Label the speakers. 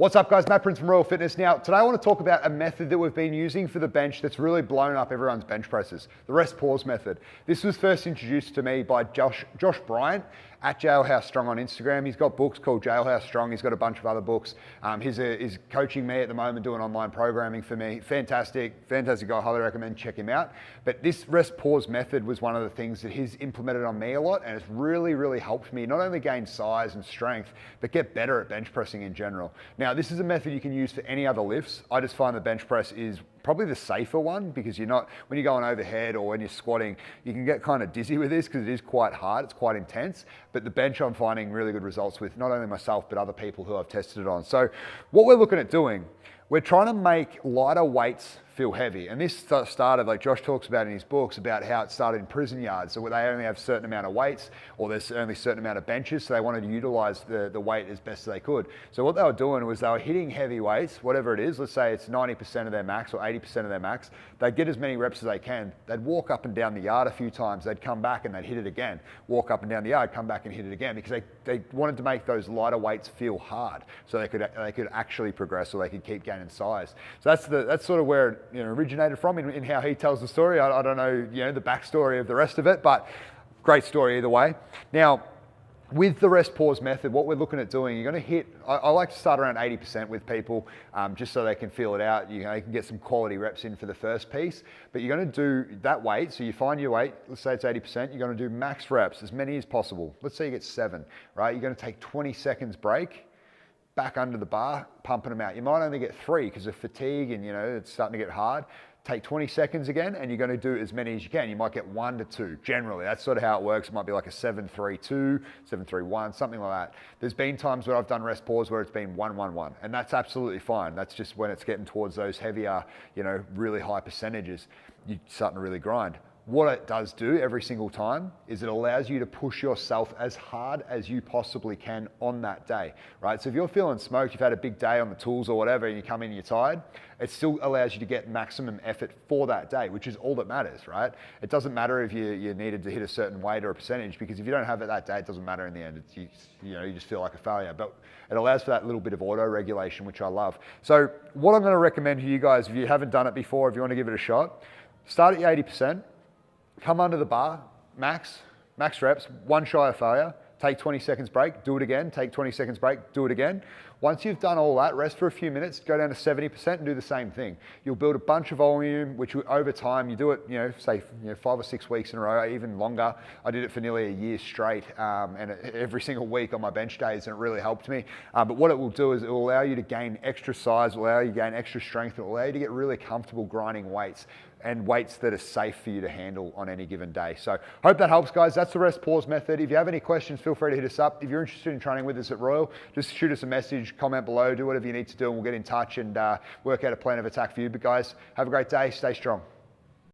Speaker 1: What's up guys, Matt Prince from Royal Fitness. Now, today I want to talk about a method that we've been using for the bench that's really blown up everyone's bench presses, the rest pause method. This was first introduced to me by Josh Bryant at Jailhouse Strong on Instagram. He's got books called Jailhouse Strong. He's got a bunch of other books. He's coaching me at the moment, doing online programming for me. Fantastic guy, highly recommend check him out. But this rest pause method was one of the things that he's implemented on me a lot, and it's really helped me not only gain size and strength, but get better at bench pressing in general. Now, this is a method you can use for any other lifts. I just find the bench press is probably the safer one because when you're going overhead or when you're squatting, you can get kind of dizzy with this because it is quite hard, it's quite intense. But the bench I'm finding really good results with, not only myself, but other people who I've tested it on. So what we're looking at doing, we're trying to make lighter weights feel heavy. And this started, like Josh talks about in his books, about how it started in prison yards. So they only have a certain amount of weights, or there's only a certain amount of benches, so they wanted to utilize the weight as best as they could. So what they were doing was they were hitting heavy weights, whatever it is, let's say it's 90% of their max or 80% of their max, they'd get as many reps as they can. They'd walk up and down the yard a few times, they'd come back and they'd hit it again. Walk up and down the yard, come back and hit it again, because they wanted to make those lighter weights feel hard so they could actually progress, or they could keep gaining size. So that's sort of where it originated from in how he tells the story. I don't know the backstory of the rest of it, but great story either way. Now, with the rest pause method, what we're looking at doing, you're going to hit, I like to start around 80% with people, just so they can feel it out. You can get some quality reps in for the first piece, but you're going to do that weight. So you find your weight, let's say it's 80%, you're going to do max reps, as many as possible. Let's say you get 7, right? You're going to take 20 seconds break, back under the bar, pumping them out. You might only get 3 because of fatigue and it's starting to get hard. Take 20 seconds again, and you're going to do as many as you can. You might get 1 to 2, generally. That's sort of how it works. It might be like a 7-3-2, 7-3-1, something like that. There's been times where I've done rest pause where it's been 1-1-1, and that's absolutely fine. That's just when it's getting towards those heavier, really high percentages, you're starting to really grind. What it does do every single time is it allows you to push yourself as hard as you possibly can on that day, right? So if you're feeling smoked, you've had a big day on the tools or whatever, and you come in and you're tired, it still allows you to get maximum effort for that day, which is all that matters, right? It doesn't matter if you needed to hit a certain weight or a percentage, because if you don't have it that day, it doesn't matter in the end. You just feel like a failure. But it allows for that little bit of auto-regulation, which I love. So what I'm going to recommend to you guys, if you haven't done it before, if you want to give it a shot, start at your 80%. Come under the bar, max reps, 1 shy of failure, take 20 seconds break, do it again, take 20 seconds break, do it again. Once you've done all that, rest for a few minutes, go down to 70% and do the same thing. You'll build a bunch of volume, which over time, you do it, say 5 or 6 weeks in a row, even longer. I did it for nearly a year straight, and every single week on my bench days, and it really helped me. But what it will do is it will allow you to gain extra size, will allow you to gain extra strength, it will allow you to get really comfortable grinding weights, and weights that are safe for you to handle on any given day. So hope that helps, guys. That's the rest pause method. If you have any questions, feel free to hit us up. If you're interested in training with us at Royal, just shoot us a message, comment below, do whatever you need to do, and we'll get in touch and work out a plan of attack for you. But guys, have a great day, stay strong.